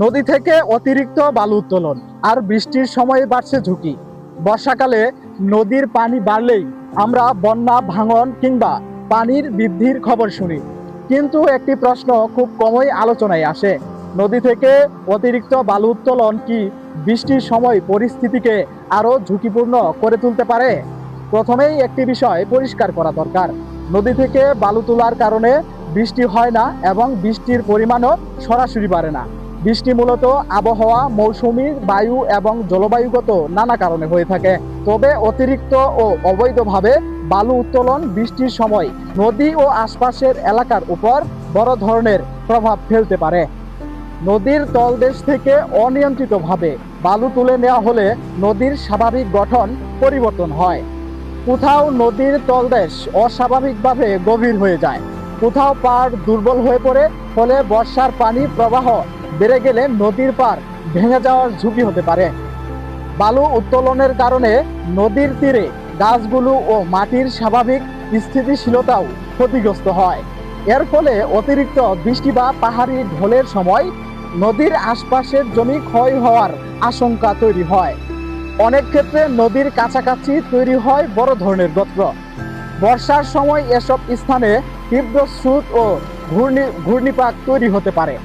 নদী থেকে অতিরিক্ত বালু উত্তোলন আর বৃষ্টির সময়ে বাড়ছে ঝুঁকি। বর্ষাকালে নদীর পানি বাড়লেই আমরা বন্যা, ভাঙন কিংবা পানির বৃদ্ধির খবর শুনি, কিন্তু একটি প্রশ্ন খুব কমই আলোচনায় আসে। নদী থেকে অতিরিক্ত বালু উত্তোলন কি বৃষ্টির সময় পরিস্থিতিকে আরও ঝুঁকিপূর্ণ করে তুলতে পারে? প্রথমেই একটি বিষয় পরিষ্কার করা দরকার। নদী থেকে বালু তোলার কারণে বৃষ্টি হয় না এবং বৃষ্টির পরিমাণও সরাসরি বাড়ে না। বৃষ্টি মূলত আবহাওয়া, মৌসুমী, বায়ু এবং জলবায়ুগত নানা কারণে হয়ে থাকে। তবে অতিরিক্ত ও অবৈধভাবে বালু উত্তোলন বৃষ্টির সময় নদী ও আশপাশের এলাকার উপর বড় ধরনের প্রভাব ফেলতে পারে। নদীর তলদেশ থেকে অনিয়ন্ত্রিতভাবে বালু তুলে নেওয়া হলে নদীর স্বাভাবিক গঠন পরিবর্তন হয়। কোথাও নদীর তলদেশ অস্বাভাবিকভাবে গভীর হয়ে যায়, কোথাও পাড় দুর্বল হয়ে পড়ে, ফলে বর্ষার পানি প্রবাহ বেড়ে গেলে নদীর পাড় ভেঙে যাওয়ার ঝুঁকি হতে পারে। বালু উত্তোলনের কারণে নদীর তীরে গাছগুলো ও মাটির স্বাভাবিক স্থিতিশীলতাও ক্ষতিগ্রস্ত হয়। এর ফলে অতিরিক্ত বৃষ্টি বা পাহাড়ি ঢলের সময় নদীর আশপাশের জমি ক্ষয় হওয়ার আশঙ্কা তৈরি হয়। অনেক ক্ষেত্রে নদীর কাছাকাছি তৈরি হয় বড় ধরনের গর্ত। বর্ষার সময় এসব স্থানে তীব্র স্রোত ও ঘূর্ণিপাক তৈরি হতে পারে।